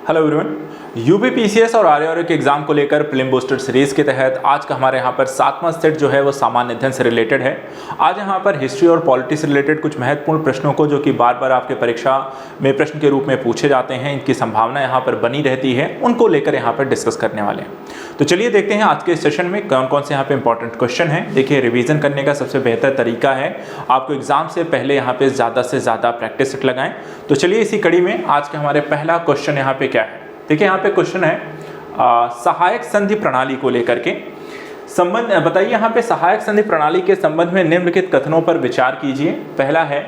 Hello everyone. UPPCS और RRB के exam को लेकर प्रीलिम बूस्टर सीरीज के तहत आज का हमारे यहाँ पर 7वां सेट जो है वो सामान्य अध्ययन से रिलेटेड है। आज यहाँ पर हिस्ट्री और पॉलिटी से रिलेटेड कुछ महत्वपूर्ण प्रश्नों को जो कि बार बार आपके परीक्षा में प्रश्न के रूप में पूछे जाते हैं, इनकी संभावना यहाँ पर बनी रहती है, उनको लेकर यहाँ पर डिस्कस करने वाले हैं। तो चलिए देखते हैं आज के सेशन में कौन कौन से यहाँ पे इंपॉर्टेंट क्वेश्चन हैं। देखिए, रिवीजन करने का सबसे बेहतर तरीका है आपको एग्जाम से पहले यहाँ पे ज़्यादा से ज़्यादा प्रैक्टिस सेट लगाएं। तो चलिए इसी कड़ी में आज के हमारे पहला क्वेश्चन यहाँ पे क्या है। देखिए, यहाँ पे क्वेश्चन है सहायक संधि प्रणाली को लेकर के संबंध बताइए। यहाँ पे सहायक संधि प्रणाली के संबंध में निम्नलिखित कथनों पर विचार कीजिए। पहला है,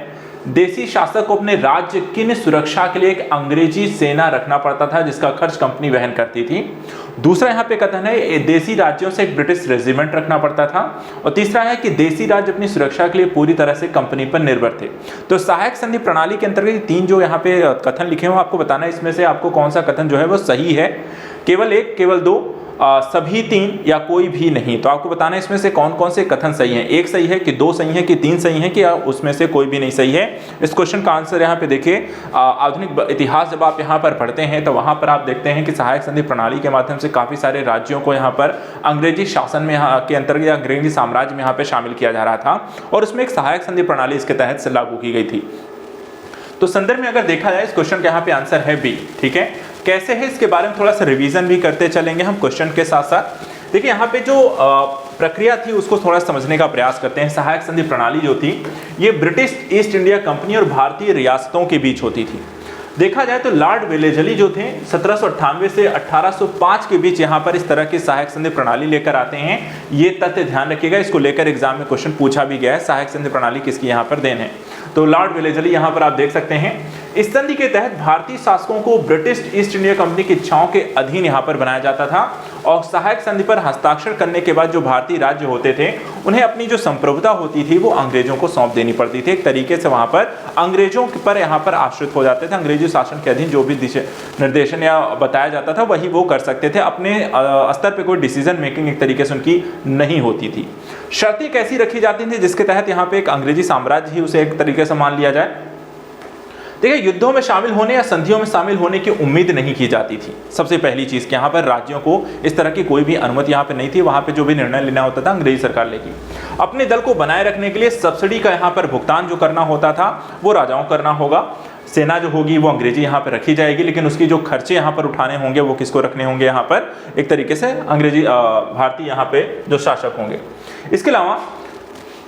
देसी शासक को अपने राज्य की सुरक्षा के लिए एक अंग्रेजी सेना रखना पड़ता था जिसका खर्च कंपनी वहन करती थी। दूसरा यहाँ पे कथन है, देसी राज्यों से एक ब्रिटिश रेजिमेंट रखना पड़ता था। और तीसरा है कि देसी राज्य अपनी सुरक्षा के लिए पूरी तरह से कंपनी पर निर्भर थे। तो सहायक संधि प्रणाली के अंतर्गत तीन जो यहाँ पे कथन लिखे हुए आपको बताना है इसमें से आपको कौन सा कथन जो है वो सही है। केवल एक, केवल दो, सभी तीन या कोई भी नहीं। तो आपको बताना है इसमें से कौन कौन से कथन सही हैं। एक सही है कि दो सही है कि तीन सही है कि उसमें से कोई भी नहीं सही है। इस क्वेश्चन का आंसर यहाँ पे देखिए, आधुनिक इतिहास जब आप यहाँ पर पढ़ते हैं तो वहाँ पर आप देखते हैं कि सहायक संधि प्रणाली के माध्यम से काफ़ी सारे राज्यों को यहाँ पर अंग्रेजी शासन में के अंतर्गत या अंग्रेजी साम्राज्य में यहाँ पर शामिल किया जा रहा था और उसमें एक सहायक संधि प्रणाली इसके तहत से लागू की गई थी। तो संदर्भ में अगर देखा जाए इस क्वेश्चन का यहाँ पे आंसर है बी। ठीक है, कैसे है इसके बारे में थोड़ा सा रिवीजन भी करते चलेंगे हम क्वेश्चन के साथ साथ। देखिए, यहाँ पे जो प्रक्रिया थी उसको थोड़ा समझने का प्रयास करते हैं। सहायक संधि प्रणाली जो थी ये ब्रिटिश ईस्ट इंडिया कंपनी और भारतीय रियासतों के बीच होती थी। देखा जाए तो लॉर्ड वेलेजली जो थे 1798 से 1805 के बीच यहाँ पर इस तरह की सहायक संधि प्रणाली लेकर आते हैं। ये तथ्य ध्यान रखिएगा, इसको लेकर एग्जाम में क्वेश्चन पूछा भी गया है, सहायक संधि प्रणाली किसकी यहाँ पर देन है। तो लॉर्ड वेलेजली यहाँ पर आप देख सकते हैं। इस संधि के तहत भारतीय शासकों को ब्रिटिश ईस्ट इंडिया कंपनी की इच्छाओं के अधीन यहाँ पर बनाया जाता था और सहायक संधि पर हस्ताक्षर करने के बाद जो भारतीय राज्य होते थे उन्हें अपनी जो संप्रभुता होती थी वो अंग्रेजों को सौंप देनी पड़ती थी। एक तरीके से वहां पर अंग्रेजों पर यहाँ पर आश्रित हो जाते थे। अंग्रेजी शासन के अधीन जो भी निर्देशन या बताया जाता था वही वो कर सकते थे, अपने स्तर पर कोई डिसीजन मेकिंग एक तरीके से उनकी नहीं होती थी। शर्तें कैसी रखी जाती थी जिसके तहत यहाँ पे एक अंग्रेजी साम्राज्य ही उसे एक तरीके से मान लिया जाए। देखिए, युद्धों में शामिल होने या संधियों में शामिल होने की उम्मीद नहीं की जाती थी। सबसे पहली चीज कि यहाँ पर राज्यों को इस तरह की कोई भी अनुमति यहाँ पे नहीं थी। वहां पे जो भी निर्णय लेना होता था अंग्रेजी सरकार लेगी। अपने दल को बनाए रखने के लिए सब्सिडी का यहाँ पर भुगतान जो करना होता था वो राजाओं करना होगा। सेना जो होगी वो अंग्रेजी यहाँ पर रखी जाएगी, लेकिन उसकी जो खर्चे यहाँ पर उठाने होंगे वो किसको रखने होंगे, यहाँ पर एक तरीके से अंग्रेजी भारतीय यहाँ पे जो शासक होंगे। इसके अलावा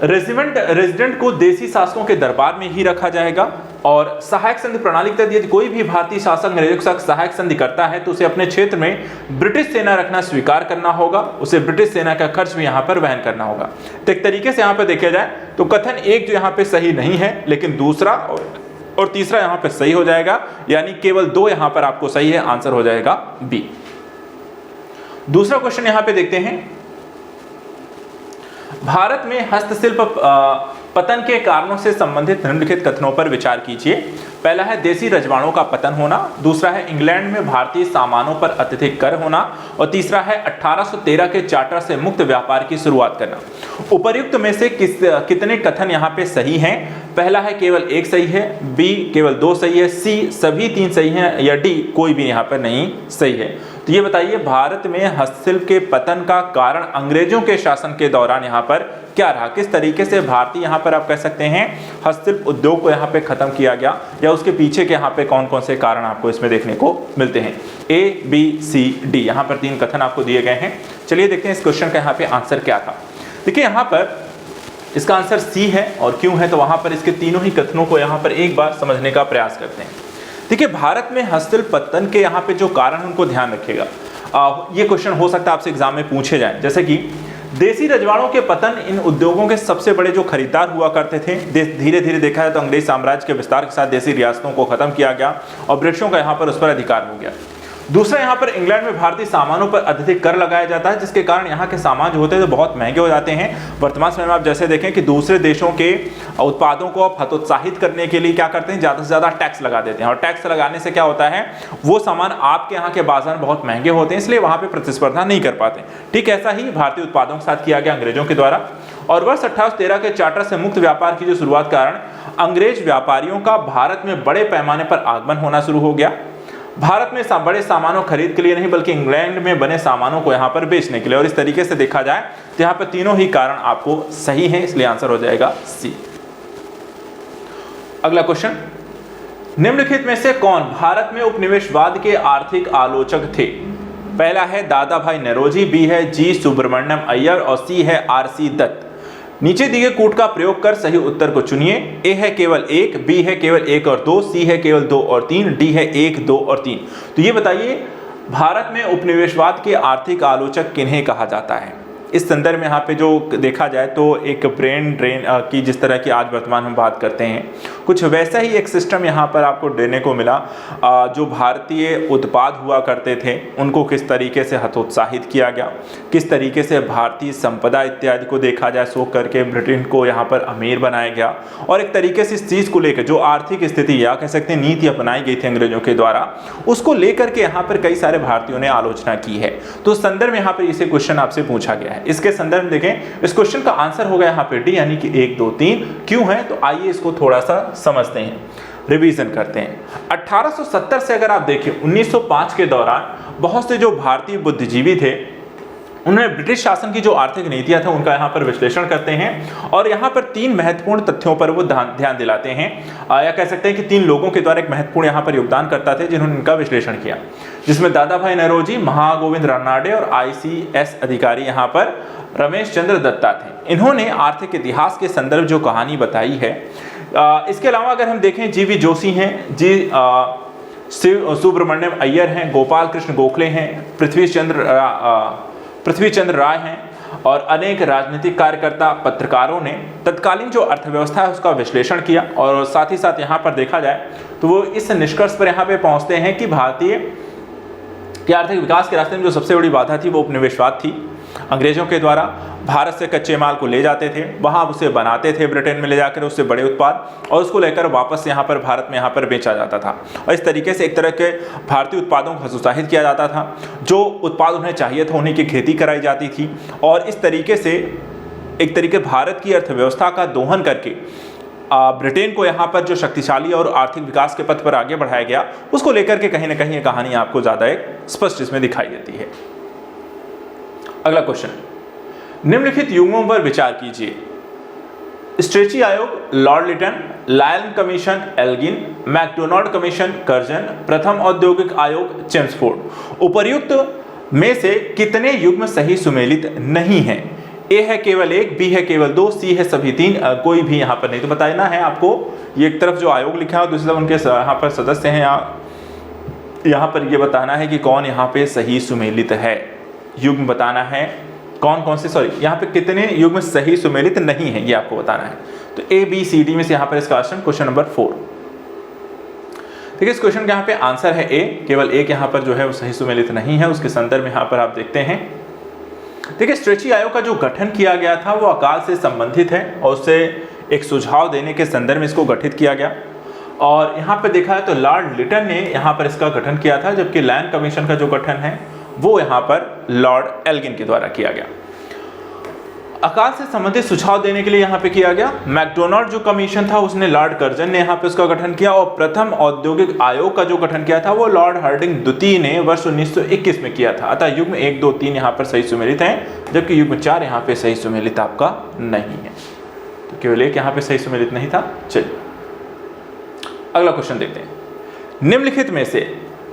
रेजिडेंट को देसी शासकों के दरबार में ही रखा जाएगा। और सहायक संधि प्रणाली के तहत यदि कोई भी भारतीय शासक अंग्रेजों के साथ सहायक संधि करता है तो उसे अपने क्षेत्र में ब्रिटिश सेना रखना स्वीकार करना होगा, उसे ब्रिटिश सेना का खर्च भी यहाँ पर वहन करना होगा। तो एक तरीके से यहाँ पर देखा जाए तो कथन एक जो यहाँ पे सही नहीं है, लेकिन दूसरा और तीसरा यहाँ पे सही हो जाएगा, यानी केवल दो यहाँ पर आपको सही है, आंसर हो जाएगा बी। दूसरा क्वेश्चन यहाँ पे देखते हैं, भारत में हस्तशिल्प पतन के कारणों से संबंधित निम्नलिखित कथनों पर विचार कीजिए। पहला है देसी रजवाड़ों का पतन होना, दूसरा है इंग्लैंड में भारतीय सामानों पर अत्यधिक कर होना और तीसरा है 1813 के चार्टर से मुक्त व्यापार की शुरुआत करना। उपर्युक्त में से कितने कथन यहाँ पे सही हैं? पहला है केवल एक सही है, बी केवल दो सही है, सी सभी तीन सही हैं या डी कोई भी यहाँ पर नहीं सही है। तो ये बताइए, भारत में हस्तशिल्प के पतन का कारण अंग्रेजों के शासन के दौरान यहाँ पर क्या रहा? किस तरीके से भारतीय यहाँ पर आप कह सकते हैं हस्तशिल्प उद्योग को यहाँ पे खत्म किया गया, या उसके पीछे के यहाँ पे कौन कौन से कारण आपको इसमें देखने को मिलते हैं? ए, बी, सी, डी, यहाँ पर तीन कथन आपको दिए गए हैं। चलिए देखते हैं इस क्वेश्चन का यहाँ पे आंसर क्या था। देखिए, यहाँ पर इसका आंसर सी है और क्यों है तो वहां पर इसके तीनों ही कथनों को यहाँ पर एक बार समझने का प्रयास करते हैं। देखिए, भारत में हस्तशिल्प पतन के यहाँ पे जो कारण उनको ध्यान रखिएगा। ये क्वेश्चन हो सकता है आपसे एग्जाम में पूछे जाए, जैसे कि देसी रजवाड़ों के पतन इन उद्योगों के सबसे बड़े जो खरीदार हुआ करते थे। धीरे धीरे देखा जाए तो अंग्रेज साम्राज्य के विस्तार के साथ देसी रियासतों को खत्म किया गया और ब्रिटिशों का यहाँ पर उस पर अधिकार हो गया। दूसरा, यहाँ पर इंग्लैंड में भारतीय सामानों पर अत्यधिक कर लगाया जाता है, जिसके कारण यहाँ के सामान जो होते हैं तो बहुत महंगे हो जाते हैं। वर्तमान समय में आप जैसे देखें कि दूसरे देशों के उत्पादों को आप हतोत्साहित करने के लिए क्या करते हैं, ज़्यादा से ज़्यादा टैक्स लगा देते हैं और टैक्स लगाने से क्या होता है, वो सामान आपके यहाँ के बाजार में बहुत महंगे होते हैं, इसलिए वहाँ पर प्रतिस्पर्धा नहीं कर पाते। ठीक ऐसा ही भारतीय उत्पादों के साथ किया गया अंग्रेजों के द्वारा। और वर्ष 1813 के चार्टर से मुक्त व्यापार की जो शुरुआत कारण अंग्रेज व्यापारियों का भारत में बड़े पैमाने पर आगमन होना शुरू हो गया। भारत में बड़े सामानों खरीद के लिए नहीं बल्कि इंग्लैंड में बने सामानों को यहाँ पर बेचने के लिए। और इस तरीके से देखा जाए तो यहाँ पर तीनों ही कारण आपको सही हैं, इसलिए आंसर हो जाएगा सी। अगला क्वेश्चन, निम्नलिखित में से कौन भारत में उपनिवेशवाद के आर्थिक आलोचक थे? पहला है दादा भाई नौरोजी, बी है जी सुब्रमण्यम अय्यर और सी है आर.सी. दत्त। नीचे दिए कूट का प्रयोग कर सही उत्तर को चुनिए। ए है केवल 1, बी है केवल 1 और 2, सी है केवल 2 और 3, डी है 1, 2 और 3। तो ये बताइए भारत में उपनिवेशवाद के आर्थिक आलोचक किन्हें कहा जाता है? इस संदर्भ में यहाँ पे जो देखा जाए तो एक ब्रेन ड्रेन की जिस तरह की आज वर्तमान हम बात करते हैं, कुछ वैसा ही एक सिस्टम यहाँ पर आपको देने को मिला। जो भारतीय उत्पाद हुआ करते थे उनको किस तरीके से हतोत्साहित किया गया, किस तरीके से भारतीय संपदा इत्यादि को देखा जाए सो करके ब्रिटेन को यहाँ पर अमीर बनाया गया, और एक तरीके से इस चीज़ को लेकर जो आर्थिक स्थिति या कह सकते हैं नीति अपनाई गई थी अंग्रेजों के द्वारा, उसको लेकर के यहाँ पर कई सारे भारतीयों ने आलोचना की है। तो उस संदर्भ में यहाँ पर इसे क्वेश्चन आपसे पूछा गया है। इसके संदर्भ में देखें, इस क्वेश्चन का आंसर होगा यहाँ पे डी, यानी कि 1, 2, 3। क्यों है तो आइए इसको थोड़ा सा समझते हैं, रिवीजन करते हैं। 1870 से अगर आप देखें 1905 के दौरान बहुत से जो भारतीय बुद्धिजीवी थे उन्होंने ब्रिटिश शासन की जो आर्थिक नीतियां थी उनका यहाँ पर विश्लेषण करते हैं, और यहाँ पर 3 महत्वपूर्ण तथ्यों पर वो ध्यान दिलाते हैं, या कह सकते हैं कि 3 लोगों के द्वारा एक महत्वपूर्ण यहाँ पर योगदान करता थे जिन्होंने इनका विश्लेषण किया, जिसमें दादा भाई नौरोजी, महागोविंद रानडे और ICS अधिकारी यहाँ पर रमेश चंद्र दत्ता थे। इन्होंने आर्थिक इतिहास के संदर्भ जो कहानी बताई है। इसके अलावा अगर हम देखें GV जोशी हैं, जी सुब्रमण्यम अय्यर हैं, गोपाल कृष्ण गोखले हैं, पृथ्वीचंद्र राय हैं, और अनेक राजनीतिक कार्यकर्ता पत्रकारों ने तत्कालीन जो अर्थव्यवस्था है उसका विश्लेषण किया। और साथ ही साथ यहाँ पर देखा जाए तो वो इस निष्कर्ष पर यहाँ पे पहुँचते हैं कि भारतीय के आर्थिक विकास के रास्ते में जो सबसे बड़ी बाधा थी वो उपनिवेशवाद थी। अंग्रेजों के द्वारा भारत से कच्चे माल को ले जाते थे, वहाँ उसे बनाते थे ब्रिटेन में ले जाकर उससे बड़े उत्पाद, और उसको लेकर वापस यहाँ पर भारत में यहाँ पर बेचा जाता था। और इस तरीके से एक तरह के भारतीय उत्पादों को हतोत्साहित किया जाता था। जो उत्पाद उन्हें चाहिए था उन्हीं की खेती कराई जाती थी, और इस तरीके से एक तरीके भारत की अर्थव्यवस्था का दोहन करके ब्रिटेन को यहाँ पर जो शक्तिशाली और आर्थिक विकास के पथ पर आगे बढ़ाया गया, उसको लेकर के कहीं ना कहीं ये कहानी आपको ज़्यादा एक स्पष्ट इसमें दिखाई देती है। अगला क्वेश्चन, निम्नलिखित युग्मों पर विचार कीजिए। स्ट्रेची आयोग लॉर्ड लिटन, लायन commission Elgin, McDonald commission Curzon, प्रथम औद्योगिक आयोग चेम्सफोर्ड। उपर्युक्त में से कितने युग्म सही सुमेलित नहीं है? ए है केवल 1, बी है केवल 2, सी है सभी 3, कोई भी यहाँ पर नहीं। तो बताना है आपको, ये एक तरफ जो आयोग लिखा है दूसरी तरफ उनके यहाँ पर सदस्य हैं, यहाँ पर ये बताना है कि कौन यहाँ पे सही सुमेलित है। युग्म बताना है कौन कौन से, सॉरी यहाँ पे कितने युग्म सही सुमेलित नहीं है ये आपको बताना है। तो ABCD में से यहाँ पर इसका ऑप्शन क्वेश्चन नंबर 4। देखिए इस क्वेश्चन का यहाँ पे आंसर है ए, केवल एक यहाँ पर जो है वो सही सुमेलित नहीं है। उसके संदर्भ में यहाँ पर आप देखते हैं, देखिए स्ट्रेची आयोग का जो गठन किया गया था वो अकाल से संबंधित है और उससे एक सुझाव देने के संदर्भ में इसको गठित किया गया। और यहाँ पर देखा है तो लॉर्ड लिटन ने यहाँ पर इसका गठन किया था, जबकि लायन कमीशन का जो गठन है वो यहाँ पर लॉर्ड एल्गिन के द्वारा किया गया। अकाल से संबंधित सुझाव देने के लिए यहाँ पे किया गया। मैकडोनाल्ड जो कमीशन था उसने लॉर्ड कर्जन ने यहाँ पे उसका गठन किया, और प्रथम औद्योगिक आयोग का जो गठन किया था वो लॉर्ड हार्डिंग द्वितीय ने वर्ष 1921 में किया था। अतः युग्म 1, 2, 3 यहाँ पर सही सुमेलित हैं, जबकि युग्म 4 यहाँ पे सही सुमेलित आपका नहीं है। तो केवल एक यहाँ पे सही सुमेलित नहीं था। चलिए अगला क्वेश्चन देखते हैं। निम्नलिखित में से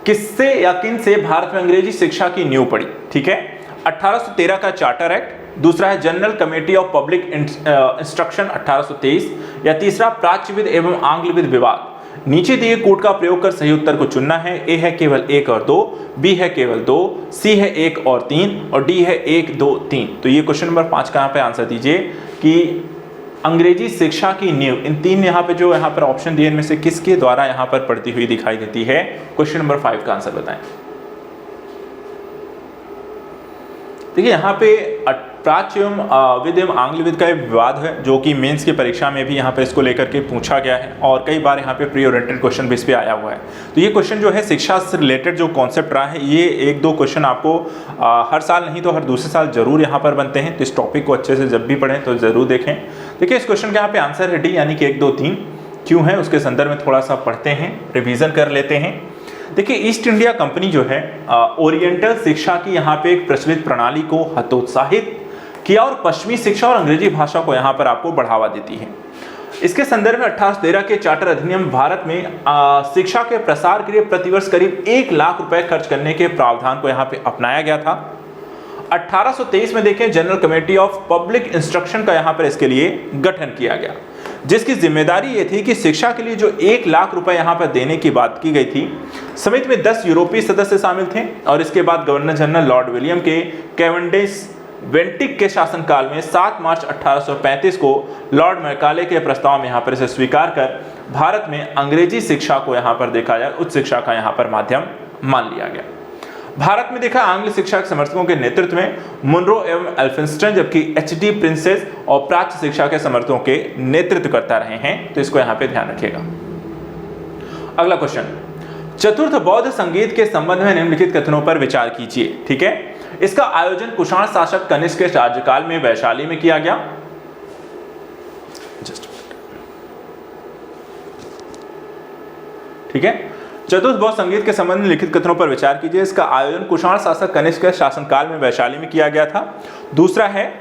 किससे या किन से भारत में अंग्रेजी शिक्षा की नींव पड़ी? ठीक है, 1813 का चार्टर एक्ट, दूसरा है general committee of public instruction 1823, या तीसरा प्राच्यविद एवं आंग्लविद विवाद। नीचे दिए कूट का प्रयोग कर सही उत्तर को चुनना है। ए है केवल 1 और 2, बी है केवल 2, सी है 1 और 3, और डी है 1, 2, 3। तो ये क्वेश्चन नंबर 5 का यहाँ पे आंसर दीजिए कि अंग्रेजी शिक्षा की नींव, इन 3 यहाँ पे जो यहाँ पर ऑप्शन दिए इनमें से किसके द्वारा यहाँ पर पढ़ती हुई दिखाई देती है? क्वेश्चन नंबर 5 का आंसर बताएं। देखिए यहाँ पे प्राच्य विद एवं आंग्लविद का विवाद है, जो कि मेंस की परीक्षा में भी यहाँ पे इसको लेकर के पूछा गया है, और कई बार यहाँ पे प्री ओरिएंटेड क्वेश्चन भी इस पे आया हुआ है। तो ये क्वेश्चन जो है शिक्षा से रिलेटेड जो कॉन्सेप्ट रहा है, ये 1-2 क्वेश्चन आपको हर साल नहीं तो हर दूसरे साल जरूर यहाँ पर बनते हैं। तो इस टॉपिक को अच्छे से जब भी पढ़ें तो जरूर देखें। देखिए इस क्वेश्चन का यहाँ पे आंसर है डी, यानी कि 1, 2, 3। क्यों है उसके संदर्भ में थोड़ा सा पढ़ते हैं, रिविजन कर लेते हैं। देखिए ईस्ट इंडिया कंपनी जो है ओरिएंटल शिक्षा की यहाँ पे एक प्रचलित प्रणाली को हतोत्साहित किया और पश्चिमी शिक्षा और अंग्रेजी भाषा को यहाँ पर आपको बढ़ावा देती है। इसके संदर्भ में 1813 के चार्टर अधिनियम भारत में शिक्षा के प्रसार के लिए प्रतिवर्ष करीब 1 लाख रुपए खर्च करने के प्रावधान को यहाँ पे अपनाया गया था। 1823 में देखें general committee of public instruction का यहाँ पर इसके लिए गठन किया गया, जिसकी जिम्मेदारी ये थी कि शिक्षा के लिए जो 1 लाख रुपए यहाँ पर देने की बात की गई थी। समिति में 10 यूरोपीय सदस्य शामिल थे और इसके बाद गवर्नर जनरल लॉर्ड विलियम के कैवेंडिश वेंटिक के शासनकाल में 7 मार्च 1835 को लॉर्ड मैकाले के प्रस्ताव में यहाँ पर इसे स्वीकार कर भारत में अंग्रेजी शिक्षा को यहाँ पर देखा जाए उच्च शिक्षा का यहाँ पर माध्यम मान लिया गया। भारत में देखा आंग्ल शिक्षा के समर्थकों के नेतृत्व में मुनरो एवं एल्फिंस्टन, जबकि एच.डी. प्रिंसेस और प्राच्य शिक्षा के समर्थकों के नेतृत्व करता रहे हैं। तो इसको यहाँ पे ध्यान रखिएगा। अगला क्वेश्चन, चतुर्थ बौद्ध संगीत के संबंध में निम्नलिखित कथनों पर विचार कीजिए। ठीक है, इसका आयोजन कुषाण शासक कनिष्क के राज्यकाल में वैशाली में किया गया। ठीक है, चतुर्थ बौद्ध संगीत के संबंध में लिखित कथनों पर विचार कीजिए। इसका आयोजन कुषाण शासक कनिष्क के शासनकाल में वैशाली में किया गया था। दूसरा है,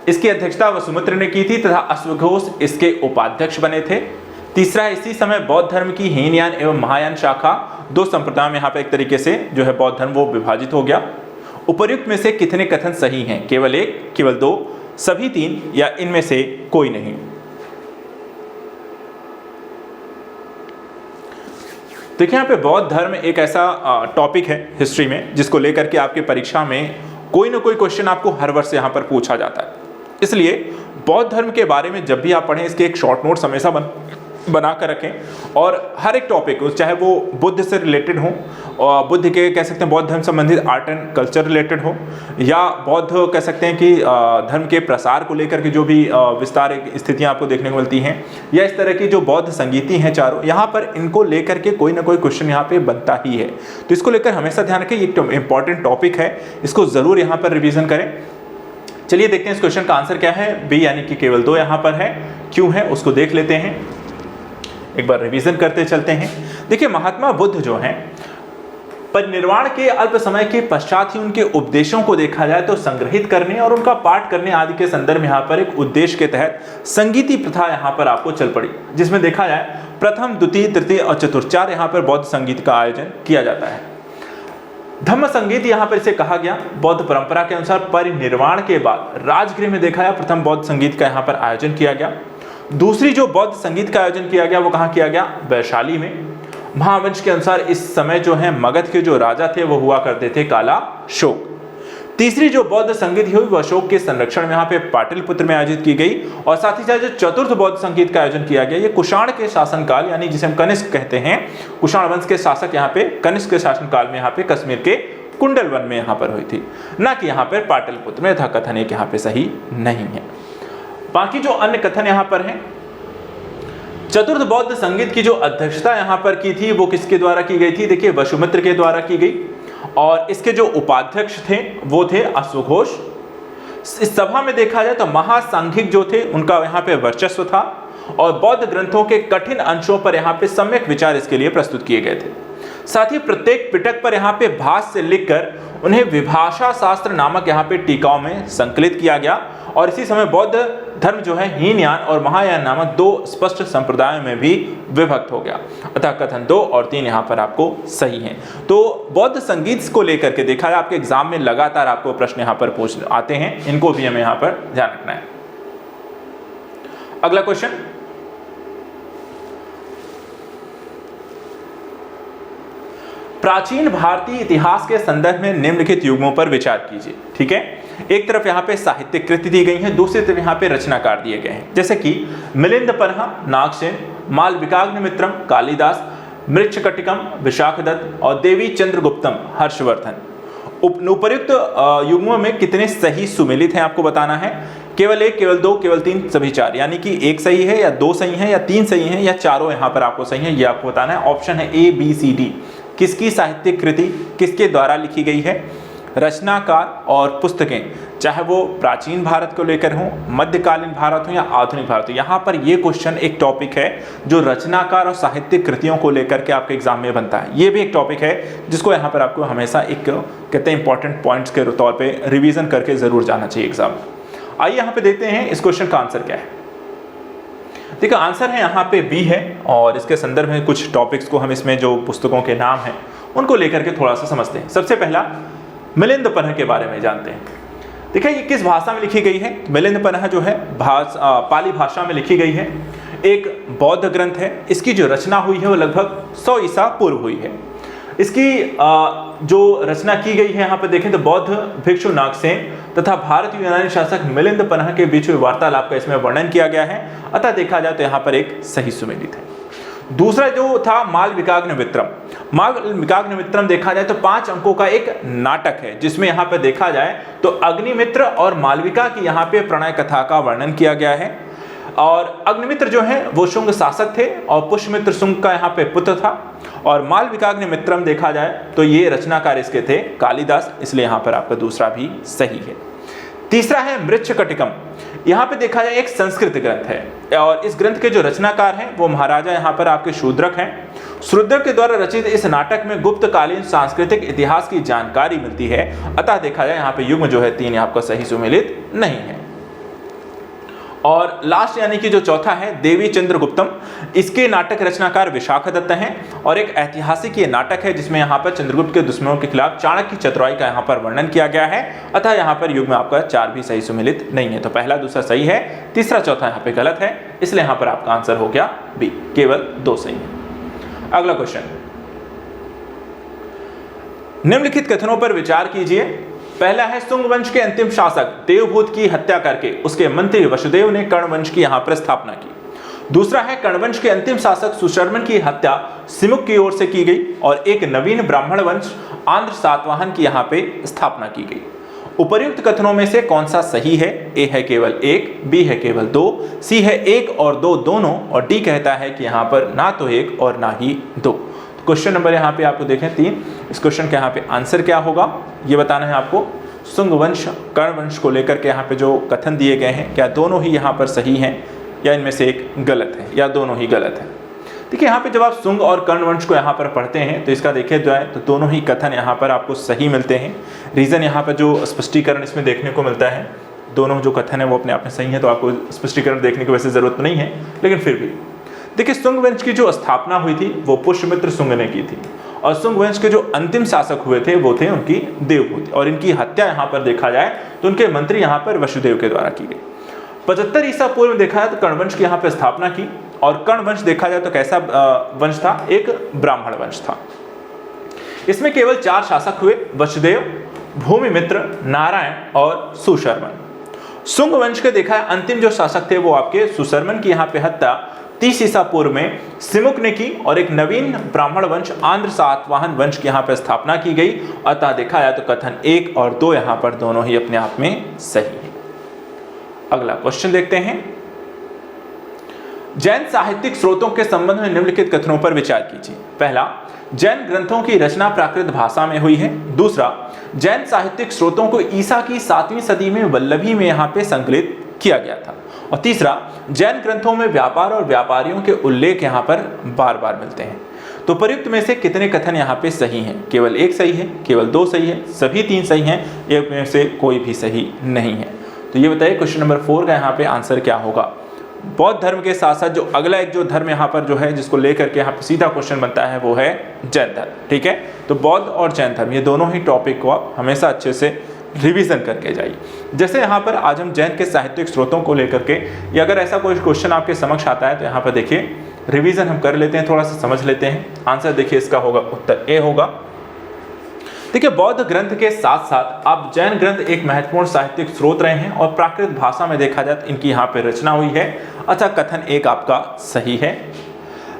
इसकी अध्यक्षता वसुमित्र ने की थी तथा अश्वघोष इसके उपाध्यक्ष बने थे। तीसरा, इसी समय बौद्ध धर्म की हीनयान एवं महायान शाखा 2 संप्रदायों में यहाँ पे एक तरीके से जो है बौद्ध धर्म वो विभाजित हो गया। उपर्युक्त में से कितने कथन सही हैं? केवल 1, केवल 2, सभी 3 या इनमें से कोई नहीं। देखिए यहाँ पे बौद्ध धर्म एक ऐसा टॉपिक है हिस्ट्री में जिसको लेकर के आपके परीक्षा में कोई ना कोई क्वेश्चन आपको हर वर्ष यहाँ पर पूछा जाता है। इसलिए बौद्ध धर्म के बारे में जब भी आप पढ़ें इसके एक शॉर्ट नोट्स हमेशा बना कर रखें और हर एक टॉपिक चाहे वो बुद्ध से रिलेटेड हो और बुद्ध के कह सकते हैं बौद्ध धर्म संबंधित आर्ट एंड कल्चर रिलेटेड हो या बौद्ध कह सकते हैं कि धर्म के प्रसार को लेकर के जो भी विस्तार स्थितियां आपको देखने को मिलती हैं या इस तरह की जो बौद्ध संगीति हैं चारों, यहाँ पर इनको लेकर के कोई ना कोई क्वेश्चन यहाँ पे बनता ही है। तो इसको लेकर हमेशा ध्यान रखें, ये इंपॉर्टेंट टॉपिक है, इसको ज़रूर यहाँ पर रिविजन करें। चलिए देखते हैं इस क्वेश्चन का आंसर क्या है। बी यानी कि केवल 2 यहाँ पर है, क्यों है उसको देख लेते हैं, एक बार रिवीजन करते चलते हैं। देखिए महात्मा बुद्ध जो हैं परिनिर्वाण के अल्प समय के पश्चात ही उनके उपदेशों को देखा जाए तो संग्रहित करने और उनका पाठ करने आदि के संदर्भ में यहाँ पर एक उद्देश्य के तहत संगीति प्रथा यहाँ पर आपको चल पड़ी, जिसमें देखा जाए प्रथम, द्वितीय, तृतीय और चतुर्थ 4 यहाँ पर बौद्ध संगीत का आयोजन किया जाता है। धम्म संगीत यहाँ पर इसे कहा गया। बौद्ध परंपरा के अनुसार परिनिर्वाण के बाद राजगृह में देखा गया प्रथम बौद्ध संगीत का यहाँ पर आयोजन किया गया। दूसरी जो बौद्ध संगीत का आयोजन किया गया वो कहाँ किया गया? वैशाली में। महावंश के अनुसार इस समय जो है मगध के जो राजा थे वो हुआ करते थे काला शोक। तीसरी जो बौद्ध संगीत हुई वह अशोक के संरक्षण में यहाँ पे पाटलिपुत्र में आयोजित की गई और साथ ही साथ जो चतुर्थ बौद्ध संगीत का आयोजन किया गया ये कुषाण के शासनकाल यानी जिसे हम कनिष्क कहते हैं, कुषाण वंश के शासक यहाँ पे कनिष्क के शासनकाल में यहाँ पे कश्मीर के कुंडल वन में यहाँ पर हुई थी, ना कि यहाँ पर पाटलिपुत्र में था। कथन एक यहाँ पे सही नहीं है। बाकी जो अन्य कथन यहाँ पर हैं, चतुर्थ बौद्ध संगीत की जो अध्यक्षता यहाँ पर की थी वो किसके द्वारा की गई थी? देखिए वसुमित्र के द्वारा की गई और इसके जो उपाध्यक्ष थे वो थे अश्वघोष। इस सभा में देखा जाए तो महासांघिक जो थे उनका यहाँ पे वर्चस्व था और बौद्ध ग्रंथों के कठिन अंशों पर यहाँ पे सम्यक विचार इसके लिए प्रस्तुत किए गए थे। साथ ही प्रत्येक पिटक पर यहाँ पे भाष्य से लिखकर उन्हें विभाषा शास्त्र नामक यहाँ पे टीकाओं में संकलित किया गया और इसी समय बौद्ध धर्म जो है हीनयान और महायान नामक 2 स्पष्ट संप्रदायों में भी विभक्त हो गया। अतः कथन 2 और 3 यहाँ पर आपको सही हैं। तो बौद्ध संगीत को लेकर के देखा है आपके एग्जाम में लगातार आपको प्रश्न यहाँ पर पूछ आते हैं, इनको भी हमें यहाँ पर ध्यान रखना है। अगला क्वेश्चन, प्राचीन भारतीय इतिहास के संदर्भ में निम्नलिखित युग्मों पर विचार कीजिए। ठीक है, एक तरफ यहाँ पे साहित्यिक कृति दी गई है, दूसरी तरफ यहाँ पे रचनाकार दिए गए हैं, जैसे कि मिलिंद पन्हा, नागसेन, मालविकाग्निमित्रम, कालिदास, मृच्छकटिकम, विशाखदत्त और देवी चंद्रगुप्तम, हर्षवर्धन। उपर्युक्त युग्मों में कितने सही सुमेलित हैं आपको बताना है। केवल 1, केवल 2, केवल 3, सभी 4, यानी कि 1 सही है या 2 सही है या 3 सही है या चारों यहाँ पर आपको सही है, ये आपको बताना है। ऑप्शन है A, B, C, D। किसकी साहित्यिक कृति किसके द्वारा लिखी गई है? रचनाकार और पुस्तकें, चाहे वो प्राचीन भारत को लेकर हों, मध्यकालीन भारत हो या आधुनिक भारत हो, यहाँ पर ये क्वेश्चन एक टॉपिक है जो रचनाकार और साहित्यिक कृतियों को लेकर के आपके एग्जाम में बनता है। ये भी एक टॉपिक है जिसको यहाँ पर आपको हमेशा एक कहते हैं इंपॉर्टेंट पॉइंट्स के तौर पे रिवीजन करके जरूर जाना चाहिए एग्जाम में। आइए यहाँ पे देखते हैं इस क्वेश्चन का आंसर क्या है। देखिए आंसर है यहाँ पे बी है, और इसके संदर्भ में कुछ टॉपिक्स को हम इसमें जो पुस्तकों के नाम हैं उनको लेकर के थोड़ा सा समझते हैं। सबसे पहला मिलिंदपनह के बारे में जानते हैं। देखिए ये किस भाषा में लिखी गई है। मिलिंदपनह जो है पाली भाषा में लिखी गई है, एक बौद्ध ग्रंथ है। इसकी जो रचना हुई है वो लगभग 100 ईसा पूर्व हुई है। इसकी जो रचना की गई है यहाँ पर देखें तो बौद्ध भिक्षु नागसेन तथा भारतीय यूनानी शासक मिलिंदपनह के बीच हुए वार्तालाप का इसमें वर्णन किया गया है, अतः देखा जाए तो यहाँ पर एक सही सुमेलित है। दूसरा जो था मालविकाग्निमित्रम। मालविकाग्निमित्रम देखा जाए तो 5 अंकों का एक नाटक है, जिसमें यहाँ पे देखा जाए तो अग्निमित्र और मालविका की यहाँ पे प्रणय कथा का वर्णन किया गया है। और अग्निमित्र जो है वो शुंग शासक थे और पुष्यमित्र शुंग का यहाँ पे पुत्र था। और मालविकाग्निमित्रम देखा जाए तो ये रचनाकार इसके थे कालिदास, इसलिए यहाँ पर आपका दूसरा भी सही है। तीसरा है मृच्छकटिकम। यहाँ पे देखा जाए एक संस्कृत ग्रंथ है, और इस ग्रंथ के जो रचनाकार हैं वो महाराजा यहाँ पर आपके शूद्रक हैं। शूद्रक के द्वारा रचित इस नाटक में गुप्तकालीन सांस्कृतिक इतिहास की जानकारी मिलती है, अतः देखा जाए यहाँ पे युग्म जो है 3 आपका सही सुमेलित नहीं है। और लास्ट यानी कि जो चौथा है देवी चंद्रगुप्तम। इसके नाटक रचनाकार विशाखदत्त हैं, और एक ऐतिहासिक ये नाटक है जिसमें यहाँ पर चंद्रगुप्त के दुश्मनों के खिलाफ चाणक्य की चतुराई का यहाँ पर वर्णन किया गया है, अतः यहाँ पर युग में आपका 4 भी सही सुमेलित नहीं है। तो पहला दूसरा सही है, तीसरा चौथा यहाँ पे गलत है, इसलिए यहाँ पर आपका आंसर हो गया बी, केवल 2 सही है। अगला क्वेश्चन, निम्नलिखित कथनों पर विचार कीजिए। पहला है शुंग वंश के अंतिम शासक देवभूत की हत्या करके उसके मंत्री वसुदेव ने कर्ण वंश की यहाँ पर स्थापना की। दूसरा है कर्ण वंश के अंतिम शासक सुशर्मन की हत्या सिमुक की ओर से की गई और एक नवीन ब्राह्मण वंश आंध्र सातवाहन की यहाँ पे स्थापना की गई। उपर्युक्त कथनों में से कौन सा सही है? ए है केवल 1, बी है केवल 2, सी है 1 और 2 दोनों, और डी कहता है कि यहाँ पर ना तो 1 और ना ही 2। क्वेश्चन नंबर यहाँ पे आपको देखें 3। इस क्वेश्चन के यहाँ पे आंसर क्या होगा ये बताना है आपको। शुंग वंश कर्ण वंश को लेकर के यहाँ पे जो कथन दिए गए हैं, क्या दोनों ही यहाँ पर सही हैं या इनमें से एक गलत है या दोनों ही गलत है? देखिए यहाँ पे जब आप शुंग और कर्ण वंश को यहाँ पर पढ़ते हैं तो इसका देखिए जाए तो दोनों ही कथन यहाँ पर आपको सही मिलते हैं। रीज़न यहाँ पर जो स्पष्टीकरण इसमें देखने को मिलता है, दोनों जो कथन है वो अपने आप में सही है, तो आपको स्पष्टीकरण देखने की वैसे ज़रूरत नहीं है, लेकिन फिर भी देखिए शुंग वंश की जो स्थापना हुई थी वो पुष्यमित्र शुंग ने की थी, और शुंग वंश के जो अंतिम शासक हुए थे वो थे उनकी देवभूति, और इनकी हत्या यहाँ पर देखा जाए तो उनके मंत्री यहाँ पर वसुदेव के द्वारा की गई। 75 ईसा पूर्व में देखा जाए तो कर्ण वंश की यहाँ पर स्थापना की, और कर्ण वंश देखा जाए तो कैसा वंश था? एक ब्राह्मण वंश था। इसमें केवल 4 शासक हुए, वसुदेव, भूमिमित्र, नारायण और सुशर्मन। शुंग वंश के देखा है अंतिम जो शासक थे वो आपके सुशर्मन की यहाँ पे हत्या 30 ईसा पूर्व में सिमुक ने की, और एक नवीन ब्राह्मण वंश आंध्र सातवाहन वंश की यहाँ पर स्थापना की गई, अतः देखा जाए तो कथन 1 और 2 यहाँ पर दोनों ही अपने आप में सही है। अगला क्वेश्चन देखते हैं। जैन साहित्यिक स्रोतों के संबंध में निम्नलिखित कथनों पर विचार कीजिए। पहला, जैन ग्रंथों की रचना प्राकृत भाषा में हुई है। दूसरा, जैन साहित्यिक स्रोतों को ईसा की 7वीं सदी में वल्लभी में यहाँ पे संकलित किया गया था। और तीसरा, जैन ग्रंथों में व्यापार और व्यापारियों के उल्लेख यहाँ पर बार बार मिलते हैं। तो प्रयुक्त में से कितने कथन यहाँ पे सही हैं? केवल 1 सही है, केवल 2 सही है, सभी 3 सही हैं, एक में से कोई भी सही नहीं है। तो ये बताइए क्वेश्चन नंबर 4 का यहाँ पे आंसर क्या होगा। बौद्ध धर्म के साथ साथ जो अगला एक जो धर्म यहाँ पर जो है जिसको लेकर के यहाँ पे सीधा क्वेश्चन बनता है वो है जैन धर्म। ठीक है, तो बौद्ध और जैन धर्म ये दोनों ही टॉपिक को आप हमेशा अच्छे से रिवीजन करके जाइए। जैसे यहाँ पर आज हम जैन के साहित्यिक स्रोतों को लेकर के, या अगर ऐसा कोई क्वेश्चन आपके समक्ष आता है तो यहाँ पर देखिए रिवीजन हम कर लेते हैं, थोड़ा सा समझ लेते हैं। आंसर देखिए इसका होगा उत्तर ए होगा। देखिए बौद्ध ग्रंथ के साथ साथ अब जैन ग्रंथ एक महत्वपूर्ण साहित्यिक स्रोत रहे हैं, और प्राकृत भाषा में देखा जाए तो इनकी यहाँ पे रचना हुई है, अतः कथन 1 आपका सही है।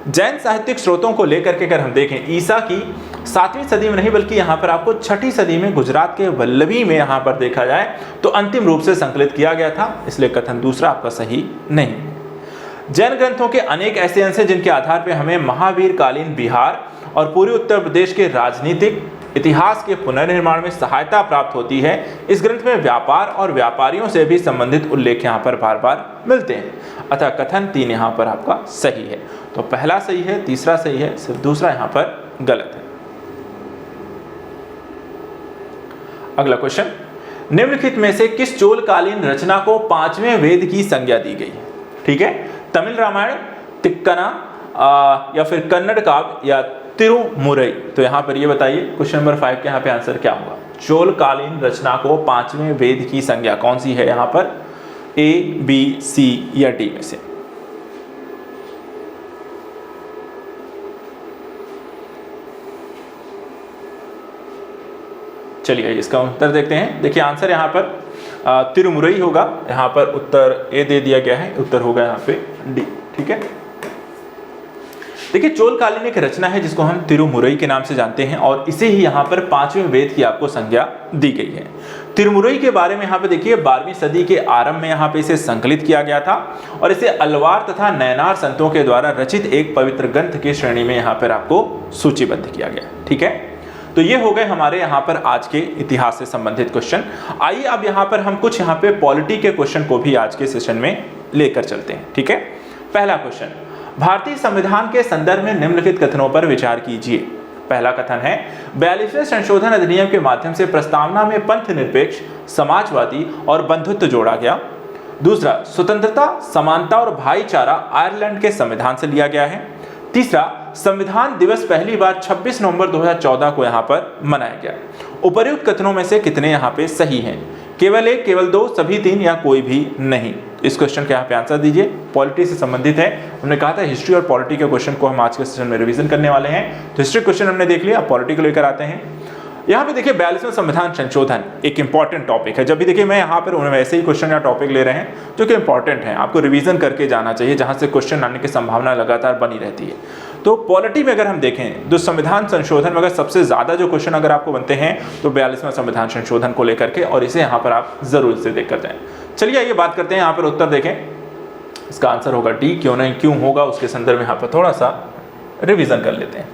जैन साहित्यिक स्रोतों को लेकर के अगर हम देखें, ईसा की 7वीं सदी में नहीं बल्कि यहाँ पर आपको 6ठी सदी में गुजरात के वल्लभी में यहाँ पर देखा जाए तो अंतिम रूप से संकलित किया गया था, इसलिए कथन दूसरा आपका सही नहीं। जैन ग्रंथों के अनेक ऐसे अंश हैं जिनके आधार पर हमें महावीर कालीन बिहार और पूर्वी उत्तर प्रदेश के राजनीतिक, इतिहास के पुनर्निर्माण में सहायता प्राप्त होती है। इस ग्रंथ में व्यापार और व्यापारियों से भी संबंधित उल्लेख यहाँ पर बार बार मिलते हैं। अतः कथन 3 यहाँ पर आपका सही है। तो पहला सही है, तीसरा सही है, सिर्फ दूसरा यहाँ पर गलत है। अगला क्वेश्चन, निम्नलिखित में से किस चोलकालीन रचना को 5वें वेद की संज्ञा दी गई है? ठीक है, तमिल रामायण, तिक्कना या फिर कन्नड़ काव्य या तिरुमुरई। तो यहाँ पर ये बताइए क्वेश्चन नंबर 5 के यहाँ पे आंसर क्या होगा? चोलकालीन रचना को 5वें वेद की संज्ञा कौन सी है यहाँ पर? A, B, C या D में से? चलिए इसका उत्तर देखते हैं। देखिए आंसर यहाँ पर तिरुमुरई होगा। यहाँ पर उत्तर ए दे दिया गया है, उत्तर होगा यहाँ पे डी। ठीक है, देखिए चोलकालीन एक रचना है जिसको हम तिरुमुरई के नाम से जानते हैं और इसे ही यहाँ पर 5वें वेद की आपको संज्ञा दी गई है। तिरुमुरई के बारे में यहाँ पे देखिए 12वीं सदी के आरंभ में यहाँ पे इसे संकलित किया गया था और इसे अलवार तथा नैनार संतों के द्वारा रचित एक पवित्र ग्रंथ की श्रेणी में यहाँ पर आपको सूचीबद्ध किया गया। ठीक है, तो ये हो गए हमारे यहाँ पर आज के इतिहास से संबंधित क्वेश्चन। आइए अब यहाँ पर हम कुछ यहाँ पे पॉलिटी के क्वेश्चन को भी आज के सेशन में लेकर चलते हैं। ठीक है, पहला क्वेश्चन, भारतीय संविधान के संदर्भ में निम्नलिखित कथनों पर विचार कीजिए। पहला कथन है 42वें संशोधन अधिनियम के माध्यम से प्रस्तावना में पंथ निरपेक्ष, समाजवादी और बंधुत्व जोड़ा गया। दूसरा, स्वतंत्रता, समानता और भाईचारा आयरलैंड के संविधान से लिया गया है। तीसरा, संविधान दिवस पहली बार 26 नवंबर 2014 को यहाँ पर मनाया गया। उपर्युक्त कथनों में से कितने यहाँ पे सही हैं? केवल एक, केवल दो, सभी तीन या कोई भी नहीं? इस क्वेश्चन के यहाँ पे आंसर दीजिए। पॉलिटी से संबंधित है, हमने कहा था हिस्ट्री और पॉलिटी के क्वेश्चन को हम आज के सेशन में रिवीजन करने वाले हैं। तो हिस्ट्री क्वेश्चन हमने देख लिया, पॉलिटी को लेकर आते हैं। यहाँ पे देखिए 42वें संविधान संशोधन एक इंपॉर्टेंट टॉपिक है। जब भी देखिए मैं यहाँ पर वैसे ही क्वेश्चन या टॉपिक ले रहे हैं जो कि इंपॉर्टेंट है, आपको रिवीजन करके जाना चाहिए, जहाँ से क्वेश्चन आने की संभावना लगातार बनी रहती है। तो पॉलिटी में अगर हम देखें तो संविधान संशोधन में अगर सबसे ज्यादा जो क्वेश्चन अगर आपको बनते हैं तो 42वें संविधान संशोधन को लेकर के, और इसे यहाँ पर आप जरूर से देख कर जाएं। चलिए आइए बात करते हैं, यहाँ पर उत्तर देखें, इसका आंसर होगा डी। क्यों नहीं, क्यों होगा उसके संदर्भ में यहाँ पर थोड़ा सा रिवीजन कर लेते हैं।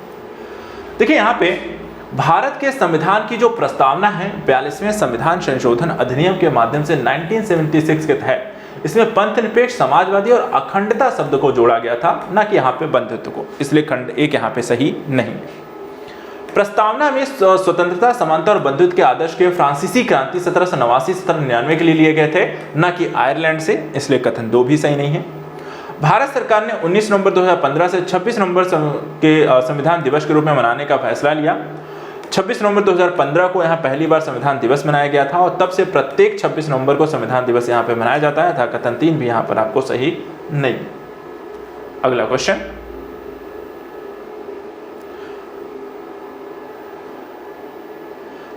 देखिए यहाँ पे भारत के संविधान की जो प्रस्तावना है 42वें संविधान संशोधन अधिनियम के माध्यम से 1976 के तहत इसमें पंथ निरपेक्ष, समाजवादी और अखंडता शब्द को जोड़ा गया था, ना कि यहाँ पे बंधुत्व को, इसलिए खंड एक यहाँ पे सही नहीं। प्रस्तावना में स्वतंत्रता, समानता और बंधुत्व के आदर्श के फ्रांसीसी क्रांति 1789-1799 के लिए लिए गए थे, ना कि आयरलैंड से, इसलिए कथन 2 भी सही नहीं है। भारत सरकार ने 19 नवंबर 2015 से 26 नवंबर के संविधान दिवस के रूप में मनाने का फैसला लिया। 26 नवंबर 2015 को यहाँ पहली बार संविधान दिवस मनाया गया था और तब से प्रत्येक 26 नवंबर को संविधान दिवस यहाँ पे मनाया जाता है था। कथन 3 भी यहाँ पर आपको सही नहीं। अगला क्वेश्चन,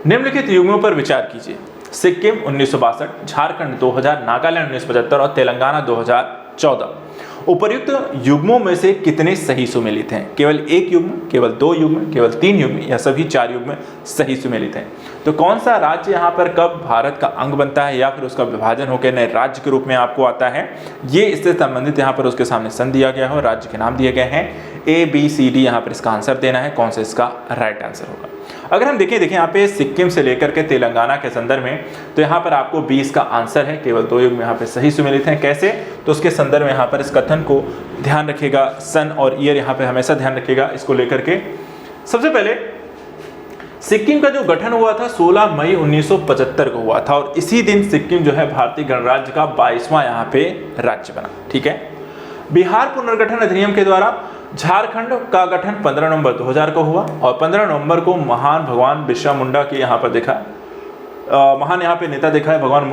निम्नलिखित युग्मों पर विचार कीजिए। सिक्किम 1962, झारखंड 2000, नागालैंड 1975 और तेलंगाना 2014। उपर्युक्त युग्मों में से कितने सही सुमेलित हैं? केवल एक युग्म, केवल 2 युग्म, केवल 3 युग्म या सभी 4 युग्म सही सुमेलित हैं? तो कौन सा राज्य यहाँ पर कब भारत का अंग बनता है या फिर उसका विभाजन होकर नए राज्य के रूप में आपको आता है, ये इससे संबंधित यहाँ पर उसके सामने सन दिया गया है और राज्य के नाम दिए गए हैं। A, B, C, D यहाँ पर इसका आंसर देना है, कौन सा इसका राइट आंसर होगा। अगर हम देखें यहाँ पे सिक्किम से लेकर के तेलंगाना के संदर्भ में, तो यहाँ पर आपको 20 का आंसर है। केवल 2 युग्म यहाँ पे सही सुमेलित हैं। कैसे? तो उसके संदर्भ में यहाँ पर इस कथन को ध्यान रखिएगा, सन और ईयर यहाँ पे हमेशा ध्यान रखिएगा इसको लेकर के। सबसे पहले सिक्किम का जो गठन हुआ था 16 मई 1975 को हुआ था और इसी दिन सिक्किम जो है भारतीय गणराज्य का 22वां यहाँ पे राज्य बना। ठीक है, बिहार पुनर्गठन अधिनियम के द्वारा झारखंड का गठन 15 नवंबर 2000 को हुआ और 15 नवंबर को महान भगवान बिरसा मुंडा की यहाँ पर देखा महान यहाँ पे नेता देखा है, भगवान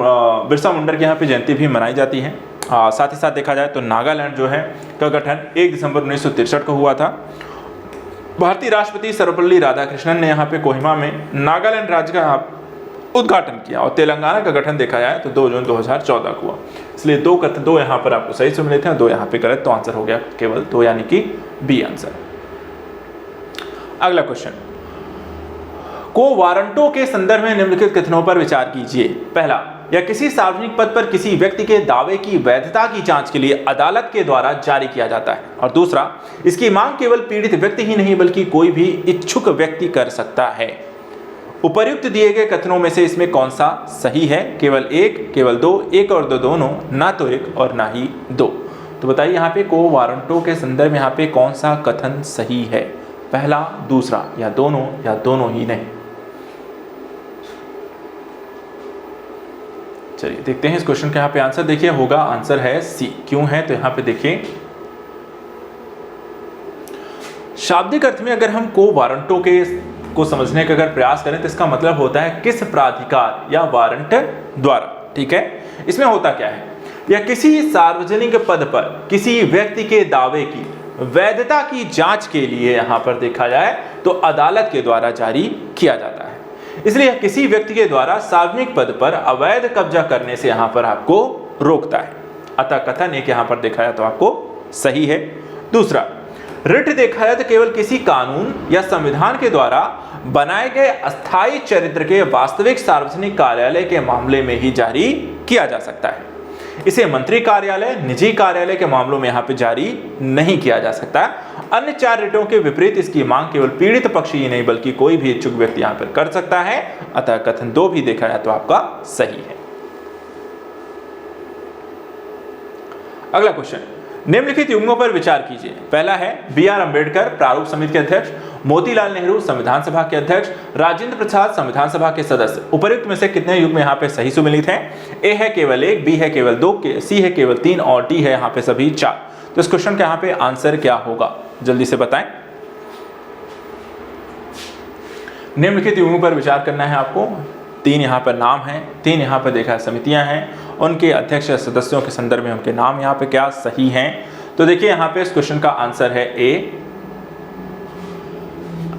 बिरसा मुंडा की यहाँ पे जयंती भी मनाई जाती है। साथ ही साथ देखा जाए तो नागालैंड जो है का गठन 1 दिसंबर 1963 को हुआ था। भारतीय राष्ट्रपति सर्वपल्ली राधाकृष्णन ने यहाँ पे कोहिमा में नागालैंड राज्य का उद्घाटन किया और तेलंगाना का गठन देखा जाए तो 2 जून 2014 को हुआ। इसलिए 2 यहाँ पर आपको सही सुमेलित हैं, 2 यहाँ पे गलत, तो आंसर हो गया केवल 2 यानी कि बी आंसर। अगला क्वेश्चन, को वारंटों के संदर्भ में निम्नलिखित कथनों पर विचार कीजिए। पहला, या किसी सार्वजनिक पद पर किसी व्यक्ति के दावे की वैधता की जांच के लिए अदालत के द्वारा जारी किया जाता है। और दूसरा, इसकी मांग केवल पीड़ित व्यक्ति ही नहीं बल्कि कोई भी इच्छुक व्यक्ति कर सकता है। उपर्युक्त दिए गए कथनों में से इसमें कौन सा सही है? केवल एक, केवल दो, एक और दो दोनों, ना तो एक और ना ही दो। तो बताइए यहाँ पे को वारंटो के संदर्भ में यहाँ पे कौन सा कथन सही है? पहला, दूसरा, या दोनों ही नहीं? चलिए देखते हैं इस क्वेश्चन का यहाँ पे आंसर। देखिए होगा आंसर है सी। क्यों है? तो यहाँ पे देखिए शाब्दिक अर्थ में अगर हम को वारंटो को समझने का अगर प्रयास करें तो इसका मतलब होता है किस प्राधिकार या वारंट द्वारा। ठीक है, इसमें होता क्या है? या किसी सार्वजनिक पद पर किसी व्यक्ति के दावे की वैधता की जांच के लिए यहां पर देखा जाए तो अदालत के द्वारा जारी किया जाता है। इसलिए किसी व्यक्ति के द्वारा सार्वजनिक पद पर अवैध कब्जा करने से यहां पर आपको रोकता है। अतः कथन एक यहां पर देखा जाए तो आपको सही है। दूसरा, रिट देखा जाए तो केवल किसी कानून या संविधान के द्वारा बनाए गए अस्थायी चरित्र के वास्तविक सार्वजनिक कार्यालय के मामले में ही जारी किया जा सकता है। इसे मंत्री कार्यालय, निजी कार्यालय के मामलों में यहाँ पे जारी नहीं किया जा सकता। अन्य 4 रिटों के विपरीत इसकी मांग केवल पीड़ित पक्ष ही नहीं बल्कि कोई भी इच्छुक व्यक्ति यहाँ पर कर सकता है। अतः कथन 2 भी देखा जाए तो आपका सही है। अगला क्वेश्चन, निम्नलिखित युग्मों पर विचार कीजिए। पहला है बी.आर. अम्बेडकर प्रारूप समिति के अध्यक्ष, मोतीलाल नेहरू संविधान सभा के अध्यक्ष, राजेंद्र प्रसाद संविधान सभा के सदस्य। उपर्युक्त में से कितने युग्म यहाँ पे सही सुमेलित हैं? ए है केवल 1, बी है केवल 2, सी है केवल 3 और डी है यहाँ पे सभी 4। तो इस क्वेश्चन का यहाँ पे आंसर क्या होगा? जल्दी से बताएं। निम्नलिखित युग्मों पर विचार करना है आपको। 3 यहाँ पर नाम है, 3 यहाँ पर देखा समितियां हैं, उनके अध्यक्ष सदस्यों के संदर्भ में उनके नाम यहाँ पे क्या सही हैं? तो देखिए यहाँ पे इस क्वेश्चन का आंसर है ए।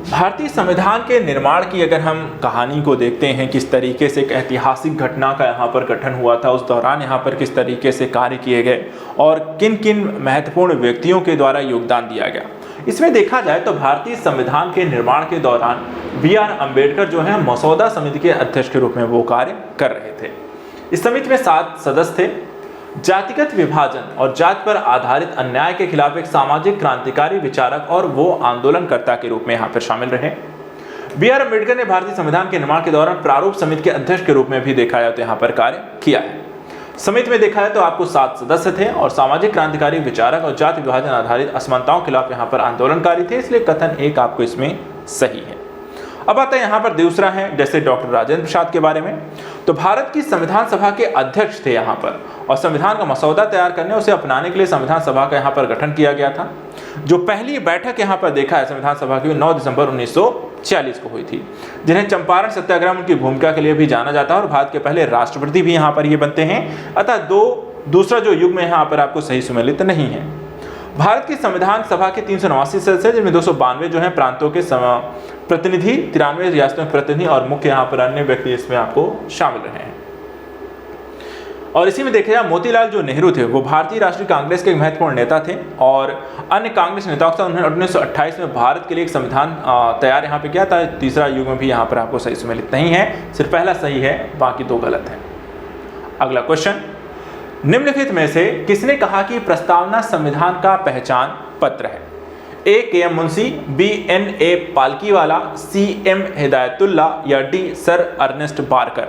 भारतीय संविधान के निर्माण की अगर हम कहानी को देखते हैं, किस तरीके से एक ऐतिहासिक घटना का यहाँ पर गठन हुआ था, उस दौरान यहाँ पर किस तरीके से कार्य किए गए और किन किन महत्वपूर्ण व्यक्तियों के द्वारा योगदान दिया गया, इसमें देखा जाए तो भारतीय संविधान के निर्माण के दौरान बी.आर. अम्बेडकर जो है मसौदा समिति के अध्यक्ष के रूप में वो कार्य कर रहे थे। इस समिति में 7 सदस्य थे। जातिगत विभाजन और जाति पर आधारित अन्याय के खिलाफ एक सामाजिक क्रांतिकारी विचारक और वो आंदोलनकर्ता के रूप में यहाँ पर शामिल रहे। बी.आर. अम्बेडकर ने भारतीय संविधान के निर्माण के दौरान प्रारूप समिति के अध्यक्ष के रूप में भी देखा जाए तो यहाँ पर कार्य किया है। समिति में देखा जाए तो आपको 7 सदस्य थे और सामाजिक क्रांतिकारी विचारक और जाति विभाजन आधारित असमानताओं के खिलाफ यहाँ पर आंदोलनकारी थे। इसलिए कथन 1 आपको इसमें सही है। अब आता है यहाँ पर दूसरा है, जैसे डॉक्टर राजेंद्र प्रसाद के बारे में। तो भारत की संविधान सभा के अध्यक्ष थे यहाँ पर और संविधान का मसौदा तैयार करने उसे अपनाने के लिए संविधान सभा का यहाँ पर गठन किया गया था। जो पहली बैठक यहाँ पर देखा है संविधान सभा की 9 दिसंबर 1946 को हुई थी, जिन्हें चंपारण सत्याग्रह उनकी भूमिका के लिए भी जाना जाता है और भारत के पहले राष्ट्रपति भी यहाँ पर ये बनते हैं। अतः दूसरा जो युग्म है यहाँ पर आपको सही सुमेलित नहीं है। भारत की संविधान सभा के 389 सदस्य, जिनमें 292 जो है प्रांतों के प्रतिनिधि, 93 रियासतों के प्रतिनिधि और मुख्य यहाँ पर अन्य व्यक्ति इसमें आपको शामिल रहे हैं। और इसी में देखा जाए मोतीलाल जो नेहरू थे वो भारतीय राष्ट्रीय कांग्रेस के एक महत्वपूर्ण नेता थे और अन्य कांग्रेस नेताओं के साथ उन्होंने 1928 में भारत के लिए एक संविधान तैयार यहाँ पे किया था। तीसरा युग्म भी यहाँ पर आपको सही सुमेलित नहीं है, सिर्फ पहला सही है, बाकी 2 गलत है। अगला क्वेश्चन, निम्नलिखित में से किसने कहा कि प्रस्तावना संविधान का पहचान पत्र है? A. K M. Munshi, B. N.A. Palkhivala, C. M. Hidayatullah या डी. Sir Ernest Barker.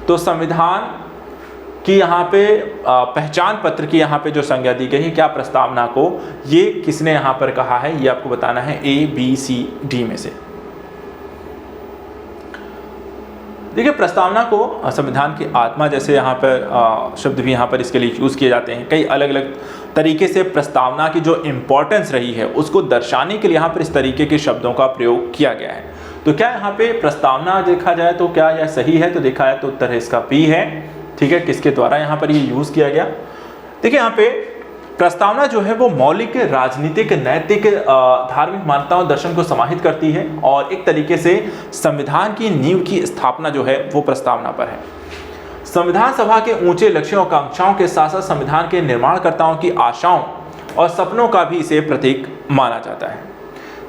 तो संविधान कि यहाँ पे पहचान पत्र की यहाँ पे जो संज्ञा दी गई है क्या प्रस्तावना को, ये किसने यहाँ पर कहा है, ये आपको बताना है ए, बी, सी, डी में से। देखिए प्रस्तावना को संविधान की आत्मा जैसे यहाँ पर शब्द भी यहाँ पर इसके लिए यूज़ किए जाते हैं। कई अलग अलग तरीके से प्रस्तावना की जो इम्पोर्टेंस रही है उसको दर्शाने के लिए यहाँ पर इस तरीके के शब्दों का प्रयोग किया गया है। तो क्या यहाँ पे प्रस्तावना देखा जाए तो क्या यह सही है? तो देखा जाए तो उत्तर है इसका बी है। ठीक है, किसके द्वारा यहाँ पर ये यूज़ किया गया? देखिए यहाँ पे प्रस्तावना जो है वो मौलिक राजनीतिक, नैतिक, धार्मिक मान्यताओं, दर्शन को समाहित करती है और एक तरीके से संविधान की नींव की स्थापना जो है वो प्रस्तावना पर है। संविधान सभा के ऊंचे लक्ष्यों और आकांक्षाओं के साथ साथ संविधान के निर्माणकर्ताओं की आशाओं और सपनों का भी इसे प्रतीक माना जाता है।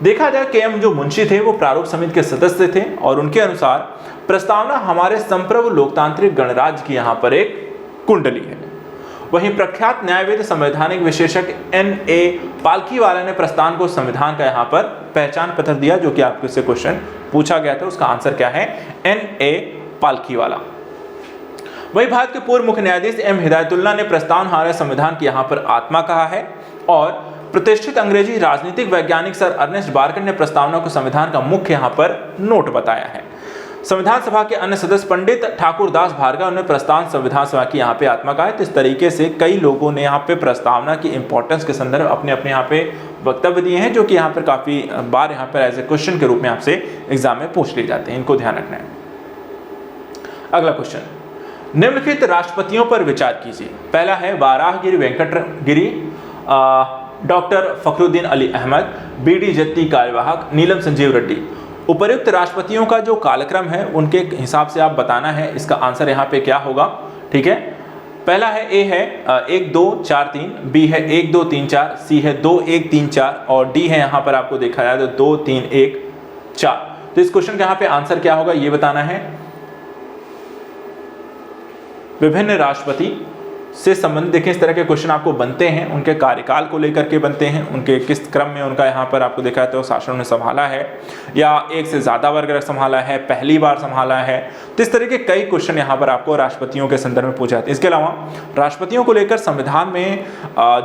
देखा जाए के.एम. जो मुंशी थे वो प्रारूप समिति के सदस्य थे और उनके अनुसार प्रस्तावना हमारे संप्रभु लोकतांत्रिक गणराज्य की यहाँ पर एक कुंडली है। वहीं प्रख्यात न्यायविद संवैधानिक विशेषज्ञ N.A. पालकीवाला ने प्रस्तावना को संविधान का यहाँ पर पहचान पत्र दिया, जो कि आपको इससे क्वेश्चन पूछा गया था, उसका आंसर क्या है? N.A. पालखीवाला। वही भारत के पूर्व मुख्य न्यायाधीश M. हिदायतुल्लाह ने प्रस्तावनाहारा संविधान की यहाँ पर आत्मा कहा है, और प्रतिष्ठित अंग्रेजी राजनीतिक वैज्ञानिक सर अर्नेस्ट बार्कर ने प्रस्तावना को संविधान का मुख्य यहाँ पर नोट बताया है। संविधान सभा के अन्य सदस्य पंडित ठाकुर दास भार्गव ने प्रस्तावना संविधान सभा की यहाँ पे आत्मा कहा है। तो इस तरीके से कई लोगों ने यहाँ पे प्रस्तावना की इंपॉर्टेंस के संदर्भ अपने अपने यहाँ पे वक्तव्य दिए हैं, जो कि यहाँ पर काफी बार यहाँ पर एज ए क्वेश्चन के रूप में आपसे एग्जाम में पूछ लिए जाते हैं, इनको ध्यान रखना है। अगला क्वेश्चन, निम्नलिखित राष्ट्रपतियों पर विचार कीजिए। पहला है वाराहगिरी वेंकटगिरी, डॉक्टर फखरुद्दीन अली अहमद, B.D. जत्ती कार्यवाहक, नीलम संजीव रेड्डी। उपर्युक्त राष्ट्रपतियों का जो कालक्रम है उनके हिसाब से आप बताना है इसका आंसर यहाँ पे क्या होगा, ठीक है। पहला है ए है 1 2 4 3, बी है 1 2 3 4, सी है 2 1 3 4 और डी है यहाँ पर आपको देखा जाए तो 2 3 1 4। तो इस क्वेश्चन का यहाँ पे आंसर क्या होगा ये बताना है। विभिन्न राष्ट्रपति से संबंधित देखिए इस तरह के क्वेश्चन आपको बनते हैं, उनके कार्यकाल को लेकर के बनते हैं, उनके किस क्रम में उनका यहाँ पर आपको देखा है तो शासन ने संभाला है या एक से ज़्यादा वर्ग संभाला है, पहली बार संभाला है। तो इस तरह के कई क्वेश्चन यहाँ पर आपको राष्ट्रपतियों के संदर्भ में पूछे जाते हैं। इसके अलावा राष्ट्रपतियों को लेकर संविधान में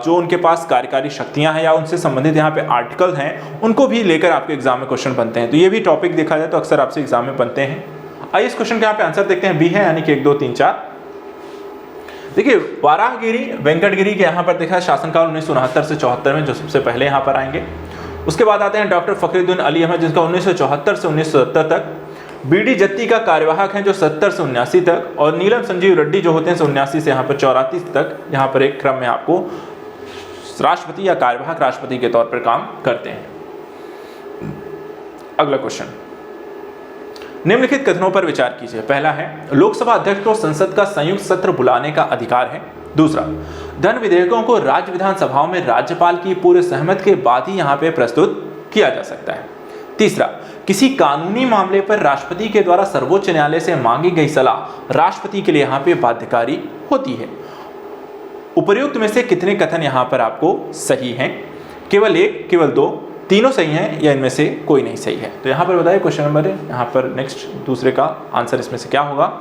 जो उनके पास कार्यकारी शक्तियाँ हैं या उनसे संबंधित यहाँ पे आर्टिकल हैं उनको भी लेकर आपके एग्जाम में क्वेश्चन बनते हैं। तो ये भी टॉपिक देखा जाए तो अक्सर आपसे एग्जाम में बनते हैं। आइए इस क्वेश्चन का यहाँ पे आंसर देखते हैं, बी है यानी कि 1 2 3 4। देखिए वाराहगिरी वेंकटगिरी के यहाँ पर देखा है शासनकाल 1969 से 74 में, जो सबसे पहले यहाँ पर आएंगे। उसके बाद आते हैं डॉक्टर फखरुद्दीन अली अहमद जिसका 1974 से 1970 तक, B.D. जत्ती का कार्यवाहक हैं जो 70 से 79 तक, और नीलम संजीव रेड्डी जो होते हैं 79 से यहाँ पर 34 तक यहाँ पर एक क्रम में आपको राष्ट्रपति या कार्यवाहक राष्ट्रपति के तौर पर काम करते हैं। अगला क्वेश्चन, निम्नलिखित कथनों पर विचार कीजिए। पहला है लोकसभा अध्यक्ष को संसद का संयुक्त सत्र बुलाने का अधिकार है। दूसरा, धन विधेयकों को राज्य विधानसभाओं में राज्यपाल की पूर्व सहमति के बाद ही यहाँ पे प्रस्तुत किया जा सकता है। तीसरा, किसी कानूनी मामले पर राष्ट्रपति के द्वारा सर्वोच्च न्यायालय से मांगी गई सलाह राष्ट्रपति के लिए यहाँ पे बाध्यकारी होती है। उपर्युक्त में से कितने कथन यहाँ पर आपको सही हैं? केवल 1, केवल 2, तीनों सही हैं या इनमें से कोई नहीं सही है? तो यहाँ पर बताइए क्वेश्चन नंबर है यहाँ पर नेक्स्ट दूसरे का आंसर इसमें से क्या होगा।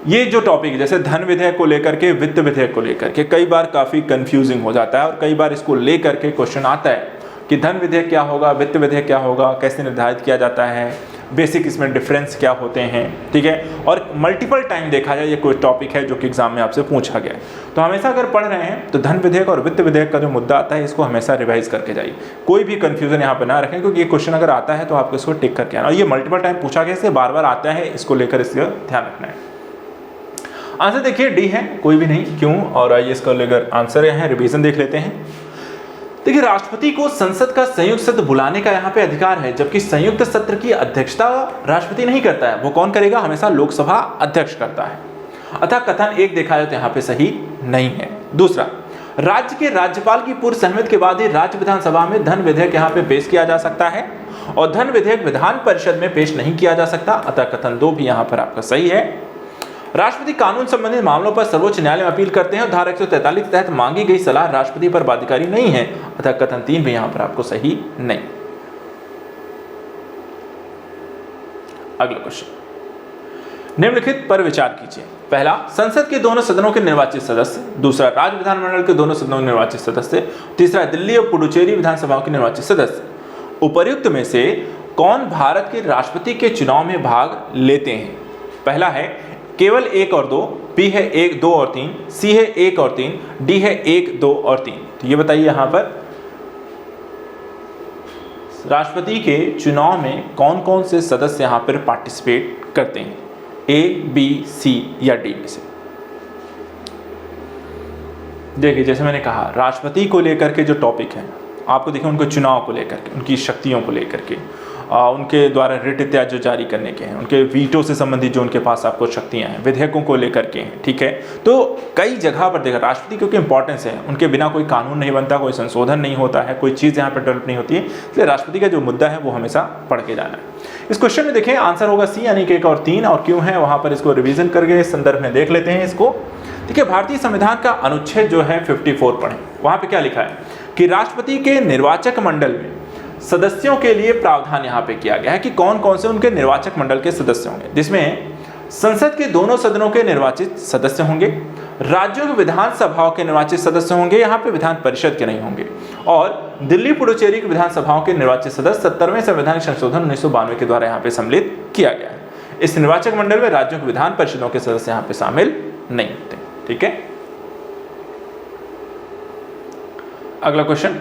ये जो टॉपिक जैसे धन विधेयक को लेकर के, वित्त विधेयक को लेकर के कई बार काफ़ी कंफ्यूजिंग हो जाता है और कई बार इसको लेकर के क्वेश्चन आता है कि धन विधेयक क्या होगा, वित्त विधेयक क्या होगा, कैसे निर्धारित किया जाता है, बेसिक इसमें डिफरेंस क्या होते हैं, ठीक है। और मल्टीपल टाइम देखा जाए ये कोई टॉपिक है जो कि एग्जाम में आपसे पूछा गया है। तो हमेशा अगर पढ़ रहे हैं तो धन विधेयक और वित्त विधेयक का जो मुद्दा आता है इसको हमेशा रिवाइज करके जाइए, कोई भी कंफ्यूजन यहाँ पर ना रखें, क्योंकि ये क्वेश्चन अगर आता है तो आपको इसको टिक करके आना। और ये मल्टीपल टाइम पूछा गया, इससे बार बार आता है, इसको लेकर इसका ध्यान रखना है। आंसर देखिए डी है, कोई भी नहीं, क्यों? और आइए इसको लेकर आंसर है, रिवीजन देख लेते हैं। देखिए राष्ट्रपति को संसद का संयुक्त सत्र बुलाने का यहाँ पे अधिकार है, जबकि संयुक्त सत्र की अध्यक्षता राष्ट्रपति नहीं करता है, वो कौन करेगा? हमेशा लोकसभा अध्यक्ष करता है। अतः कथन 1 देखा जाए तो यहाँ पे सही नहीं है। दूसरा, राज्य के राज्यपाल की पूर्व सहमति के बाद ही राज्य विधानसभा में धन विधेयक यहाँ पे पेश किया जा सकता है और धन विधेयक विधान परिषद में पेश नहीं किया जा सकता। अतः कथन 2 भी यहाँ पर आपका सही है। राष्ट्रपति कानून संबंधित मामलों पर सर्वोच्च न्यायालय में अपील करते हैं और धारा 143 के तहत मांगी गई सलाह राष्ट्रपति पर बाध्यकारी नहीं है। अतः कथन 3 भी यहां पर आपको सही नहीं। अगला क्वेश्चन, निम्नलिखित पर विचार कीजिए। पहला, संसद के दोनों सदनों के निर्वाचित सदस्य। दूसरा, राज्य विधानमंडल के दोनों सदनों के निर्वाचित सदस्य। तीसरा, दिल्ली और पुडुचेरी विधानसभाओं के निर्वाचित सदस्य। उपर्युक्त में से कौन भारत के राष्ट्रपति के चुनाव में भाग लेते हैं? पहला है केवल 1 और 2, बी है 1 2 और 3, सी है 1 और 3, डी है 1 2 और 3। तो ये बताइए यहां पर राष्ट्रपति के चुनाव में कौन कौन से सदस्य यहां पर पार्टिसिपेट करते हैं, ए बी सी या डी में से? देखिए जैसे मैंने कहा राष्ट्रपति को लेकर के जो टॉपिक है आपको देखिए, उनको चुनाव को लेकर के, उनकी शक्तियों को लेकर के, उनके द्वारा रिट इत्यादि जो जारी करने के हैं, उनके वीटो से संबंधित जो उनके पास आपको शक्तियां हैं, विधेयकों को लेकर के हैं, ठीक है। तो कई जगह पर देखा राष्ट्रपति क्योंकि इंपॉर्टेंस है, उनके बिना कोई कानून नहीं बनता, कोई संशोधन नहीं होता है, कोई चीज़ यहाँ पर डेवलप नहीं होती है, इसलिए राष्ट्रपति का जो मुद्दा है वो हमेशा पढ़ के जाना है। इस क्वेश्चन में देखें आंसर होगा सी यानी कि 1 और 3, और क्यों है वहाँ पर इसको रिविजन करके इस संदर्भ में देख लेते हैं इसको। देखिए भारतीय संविधान का अनुच्छेद जो है 54 पढ़ें, वहाँ पर क्या लिखा है कि राष्ट्रपति के निर्वाचक मंडल में सदस्यों के लिए प्रावधान यहाँ पे किया गया है कि कौन कौन से उनके निर्वाचक मंडल के सदस्य होंगे, जिसमें संसद के दोनों सदनों के निर्वाचित सदस्य होंगे, राज्यों की विधानसभाओं के निर्वाचित सदस्य होंगे, यहाँ पे विधान परिषद के नहीं होंगे, और दिल्ली पुडुचेरी की विधानसभाओं के निर्वाचित सदस्य 70वें संवैधानिक संशोधन 1992 के द्वारा यहाँ पे सम्मिलित किया गया है। इस निर्वाचक मंडल में राज्यों के विधान परिषदों के सदस्य यहाँ पे शामिल नहीं होते। ठीक है, अगला क्वेश्चन,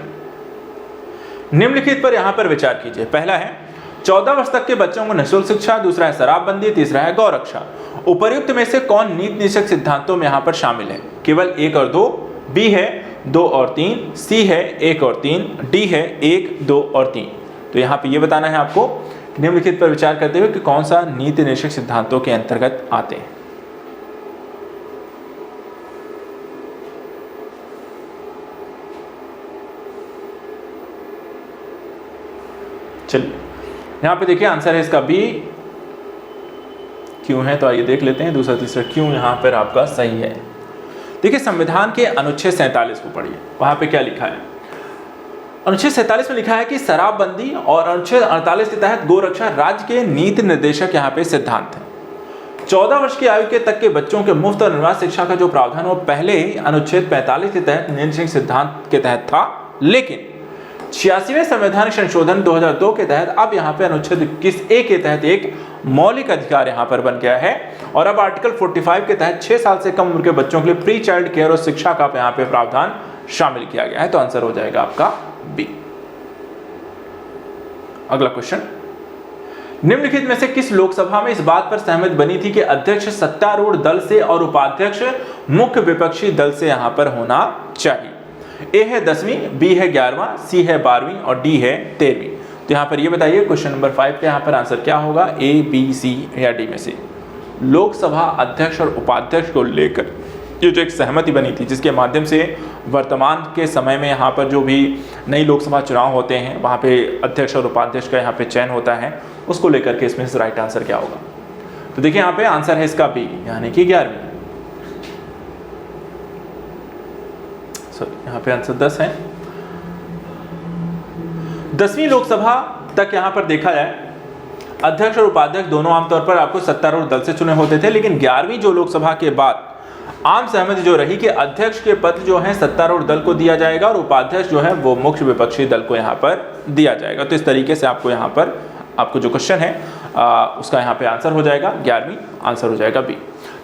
निम्नलिखित पर यहां पर विचार कीजिए। पहला है 14 वर्ष तक के बच्चों को निःशुल्क शिक्षा, दूसरा है शराबबंदी, तीसरा है गौरक्षा। उपर्युक्त में से कौन नीति निषेध सिद्धांतों में यहां पर शामिल है? केवल 1 और 2, बी है 2 और 3, सी है 1 और 3, डी है 1, 2 और 3। तो यहां पे ये बताना है आपको निम्नलिखित पर विचार करते हुए कि कौन सा नीति निषेध सिद्धांतों के अंतर्गत आते हैं। चलिए यहाँ पे देखिए आंसर है इसका बी, क्यों है तो आइए देख लेते हैं। दूसरा तीसरा क्यों यहाँ पर आपका सही है। देखिए संविधान के अनुच्छेद 47 को पढ़िए, वहां पे क्या लिखा है। अनुच्छेद 47 में लिखा है कि शराबबंदी और अनुच्छेद 48 के तहत गोरक्षा राज्य के नीति निर्देशक यहाँ पे सिद्धांत है। 14 वर्ष की आयु के तक के बच्चों के मुफ्त और निर्बाध शिक्षा का जो प्रावधान वो पहले ही अनुच्छेद 45 के तहत नीति सिद्धांत के तहत था, लेकिन 86वें संवैधानिक संशोधन 2002 के तहत अब यहाँ पे अनुच्छेद 21A के तहत एक मौलिक अधिकार यहाँ पर बन गया है, और अब आर्टिकल 45 के तहत 6 साल से कम उम्र के बच्चों के लिए प्री चाइल्ड केयर और शिक्षा का यहाँ पे प्रावधान शामिल किया गया है। तो आंसर हो जाएगा आपका बी। अगला क्वेश्चन, निम्नलिखित में से किस लोकसभा में इस बात पर सहमति बनी थी कि अध्यक्ष सत्तारूढ़ दल से और उपाध्यक्ष मुख्य विपक्षी दल से यहां पर होना चाहिए? ए है 10वीं, बी है 11वां, सी है 12वीं और डी है 13वीं। तो यहां पर ये बताइए क्वेश्चन नंबर 5 पे यहां पर आंसर क्या होगा, ए, बी, सी या डी में से? लोकसभा अध्यक्ष और उपाध्यक्ष को लेकर ये जो एक सहमति बनी थी, जिसके माध्यम से वर्तमान के समय में यहाँ पर जो भी नई लोकसभा चुनाव होते हैं वहाँ पे अध्यक्ष और उपाध्यक्ष का यहाँ पे चयन होता है, उसको लेकर के इसमें से राइट आंसर क्या होगा? तो देखिए यहाँ पे आंसर है इसका बी, यानी कि 11वीं। यहाँ पे आंसर 10 है। 10वीं लोकसभा तक यहाँ पर देखा जाए अध्यक्ष और उपाध्यक्ष दोनों आमतौर पर आपको सत्तारूढ़ दल से चुने होते थे, लेकिन 11वीं जो लोकसभा के बाद आम सहमति जो रही कि अध्यक्ष के पद जो है सत्तारूढ़ दल को दिया जाएगा और उपाध्यक्ष जो है वो मुख्य विपक्षी दल को यहाँ पर दिया जाएगा। तो इस तरीके से आपको यहाँ पर आपको जो क्वेश्चन है उसका यहाँ पे आंसर हो जाएगा 11वीं, आंसर हो जाएगा बी।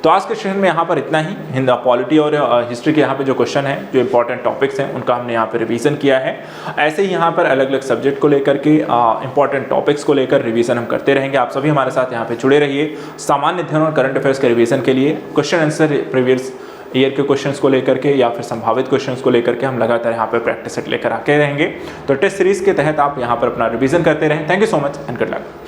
तो आज के सेशन में यहाँ पर इतना ही। हिंदी पॉलिटी और हिस्ट्री के यहाँ पे जो क्वेश्चन है, जो इंपॉर्टेंट टॉपिक्स हैं, उनका हमने यहाँ पे रिवीजन किया है। ऐसे ही यहाँ पर अलग अलग सब्जेक्ट को लेकर के इंपॉर्टेंट टॉपिक्स को लेकर रिवीजन हम करते रहेंगे। आप सभी हमारे साथ यहाँ पे जुड़े रहिए। सामान्य अध्ययन और करंट अफेयर्स के रिवीजन के लिए क्वेश्चन आंसर प्रीवियस ईयर के क्वेश्चंस को लेकर के या फिर संभावित क्वेश्चंस को लेकर के हम लगातार यहाँ पर प्रैक्टिस सेट लेकर आके रहेंगे। तो टेस्ट सीरीज के तहत आप यहाँ पर अपना रिवीजन करते रहें। Thank you so much and good luck.